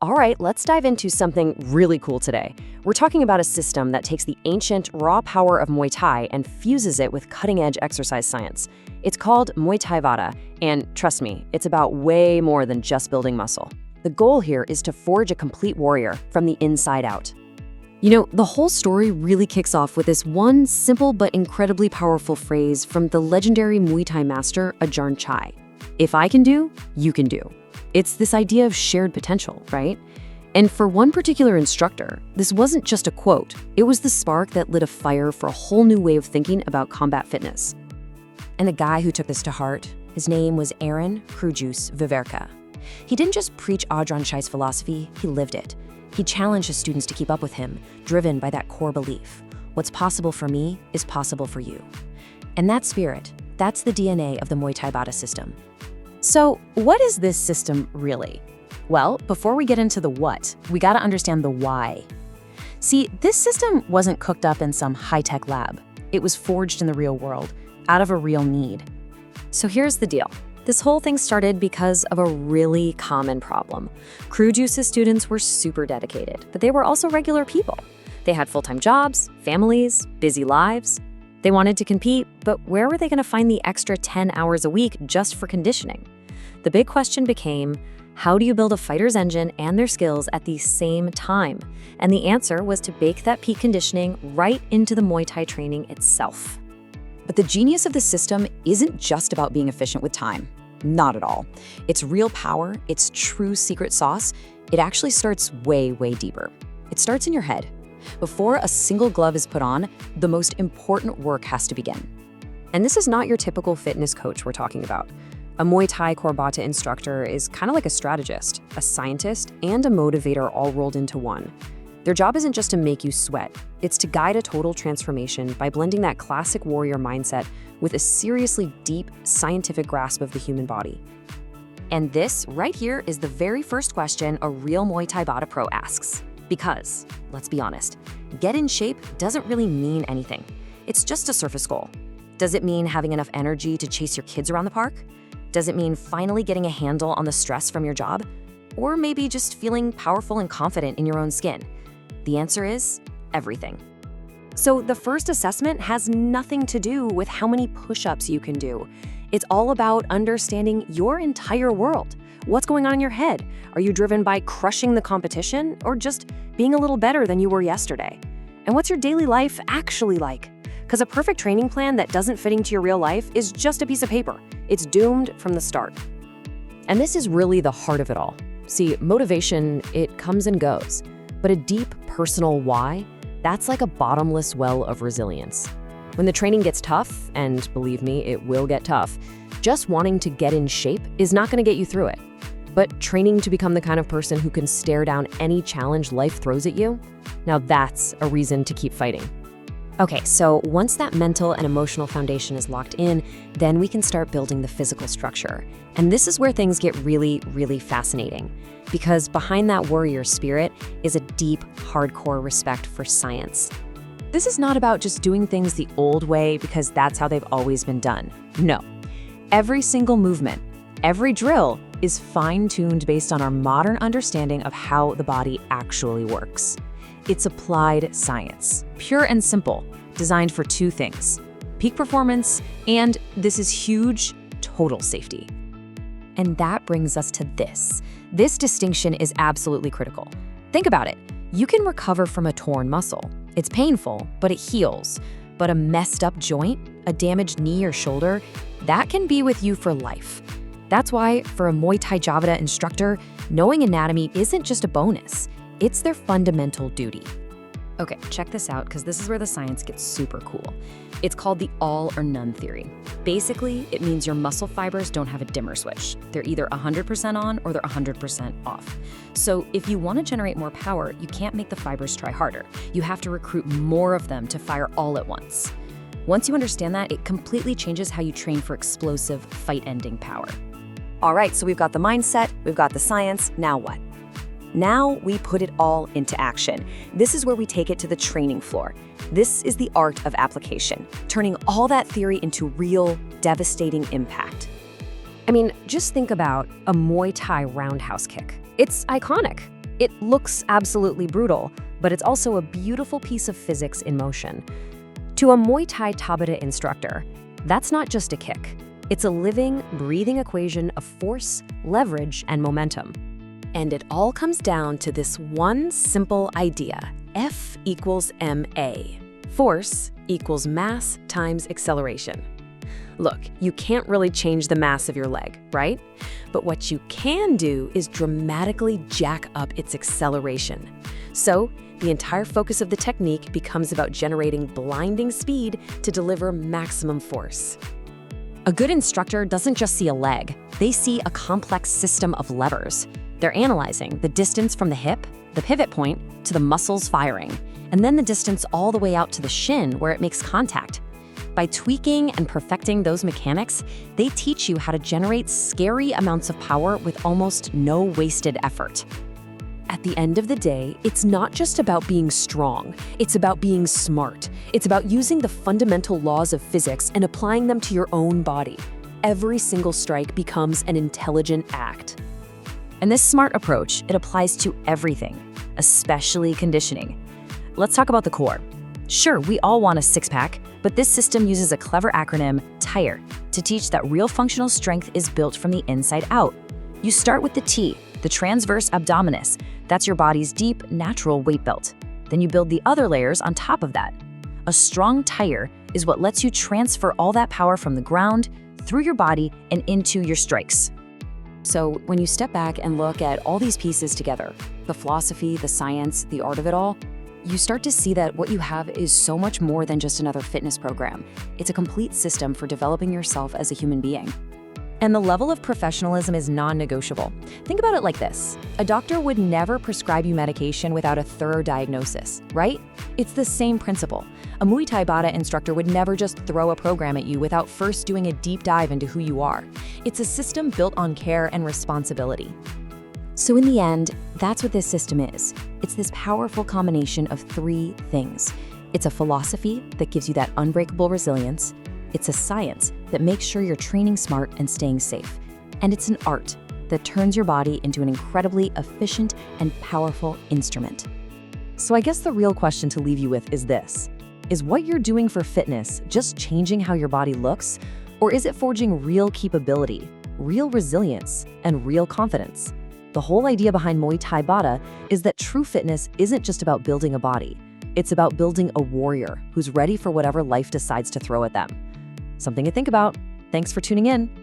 All right, let's dive into something really cool today. We're talking about a system that takes the ancient, raw power of Muay Thai and fuses it with cutting-edge exercise science. It's called Muay Thaibata, and trust me, it's about way more than just building muscle. The goal here is to forge a complete warrior from the inside out. You know, the whole story really kicks off with this one simple but incredibly powerful phrase from the legendary Muay Thai master Ajahn Chai. If I can do, you can do. It's this idea of shared potential, right? And for one particular instructor, this wasn't just a quote. It was the spark that lit a fire for a whole new way of thinking about combat fitness. And the guy who took this to heart, his name was KruJuice and Muayman. He didn't just preach Ajahn Chai's philosophy, he lived it. He challenged his students to keep up with him, driven by that core belief. What's possible for me is possible for you. And that spirit, that's the DNA of the Muay Thaibata system. So, what is this system really? Well, before we get into the what, we gotta understand the why. See, this system wasn't cooked up in some high-tech lab. It was forged in the real world, out of a real need. So here's the deal. This whole thing started because of a really common problem. KruJuice's students were super dedicated, but they were also regular people. They had full-time jobs, families, busy lives. They wanted to compete, but where were they going to find the extra 10 hours a week just for conditioning? The big question became, how do you build a fighter's engine and their skills at the same time? And the answer was to bake that peak conditioning right into the Muay Thai training itself. But the genius of the system isn't just about being efficient with time. Not at all. Its real power, its true secret sauce, it actually starts way, way deeper. It starts in your head. Before a single glove is put on, the most important work has to begin. And this is not your typical fitness coach we're talking about. A Muay Thai Thaibata instructor is kind of like a strategist, a scientist, and a motivator all rolled into one. Their job isn't just to make you sweat, it's to guide a total transformation by blending that classic warrior mindset with a seriously deep, scientific grasp of the human body. And this right here is the very first question a real Muay Thaibata pro asks. Because, let's be honest, get in shape doesn't really mean anything. It's just a surface goal. Does it mean having enough energy to chase your kids around the park? Does it mean finally getting a handle on the stress from your job? Or maybe just feeling powerful and confident in your own skin? The answer is everything. So the first assessment has nothing to do with how many push-ups you can do. It's all about understanding your entire world. What's going on in your head? Are you driven by crushing the competition or just being a little better than you were yesterday? And what's your daily life actually like? Because a perfect training plan that doesn't fit into your real life is just a piece of paper. It's doomed from the start. And this is really the heart of it all. See, motivation, it comes and goes. But a deep personal why, that's like a bottomless well of resilience. When the training gets tough, and believe me, it will get tough, just wanting to get in shape is not going to get you through it. But training to become the kind of person who can stare down any challenge life throws at you, now that's a reason to keep fighting. Okay, so once that mental and emotional foundation is locked in, then we can start building the physical structure. And this is where things get really, really fascinating. Because behind that warrior spirit is a deep, hardcore respect for science. This is not about just doing things the old way because that's how they've always been done. No. Every single movement, every drill is fine-tuned based on our modern understanding of how the body actually works. It's applied science, pure and simple, designed for two things: peak performance and, this is huge, total safety. And that brings us to this. This distinction is absolutely critical. Think about it. You can recover from a torn muscle. It's painful, but it heals. But a messed up joint, a damaged knee or shoulder, that can be with you for life. That's why, for a Muay Thaibata instructor, knowing anatomy isn't just a bonus. It's their fundamental duty. Okay, check this out, because this is where the science gets super cool. It's called the all or none theory. Basically, it means your muscle fibers don't have a dimmer switch. They're either 100% on or they're 100% off. So if you want to generate more power, you can't make the fibers try harder. You have to recruit more of them to fire all at once. Once you understand that, it completely changes how you train for explosive, fight-ending power. All right, so we've got the mindset, we've got the science, now what? Now we put it all into action. This is where we take it to the training floor. This is the art of application, turning all that theory into real, devastating impact. I mean, just think about a Muay Thai roundhouse kick. It's iconic. It looks absolutely brutal, but it's also a beautiful piece of physics in motion. To a Muay Thaibata instructor, that's not just a kick. It's a living, breathing equation of force, leverage, and momentum. And it all comes down to this one simple idea: F equals ma. Force equals mass times acceleration. Look, you can't really change the mass of your leg, right? But what you can do is dramatically jack up its acceleration. So, the entire focus of the technique becomes about generating blinding speed to deliver maximum force. A good instructor doesn't just see a leg, they see a complex system of levers. They're analyzing the distance from the hip, the pivot point, to the muscles firing, and then the distance all the way out to the shin where it makes contact. By tweaking and perfecting those mechanics, they teach you how to generate scary amounts of power with almost no wasted effort. At the end of the day, it's not just about being strong, it's about being smart. It's about using the fundamental laws of physics and applying them to your own body. Every single strike becomes an intelligent act. And this smart approach, it applies to everything, especially conditioning. Let's talk about the core. Sure, we all want a six-pack, but this system uses a clever acronym, TIRE, to teach that real functional strength is built from the inside out. You start with the T, the transverse abdominis. That's your body's deep, natural weight belt. Then you build the other layers on top of that. A strong TIRE is what lets you transfer all that power from the ground, through your body, and into your strikes. So when you step back and look at all these pieces together, the philosophy, the science, the art of it all, you start to see that what you have is so much more than just another fitness program. It's a complete system for developing yourself as a human being. And the level of professionalism is non-negotiable. Think about it like this. A doctor would never prescribe you medication without a thorough diagnosis, right? It's the same principle. A Muay Thaibata instructor would never just throw a program at you without first doing a deep dive into who you are. It's a system built on care and responsibility. So in the end, that's what this system is. It's this powerful combination of three things. It's a philosophy that gives you that unbreakable resilience. It's a science that makes sure you're training smart and staying safe. And it's an art that turns your body into an incredibly efficient and powerful instrument. So I guess the real question to leave you with is this. Is what you're doing for fitness just changing how your body looks? Or is it forging real capability, real resilience, and real confidence? The whole idea behind Muay Thaibata is that true fitness isn't just about building a body. It's about building a warrior who's ready for whatever life decides to throw at them. Something to think about. Thanks for tuning in.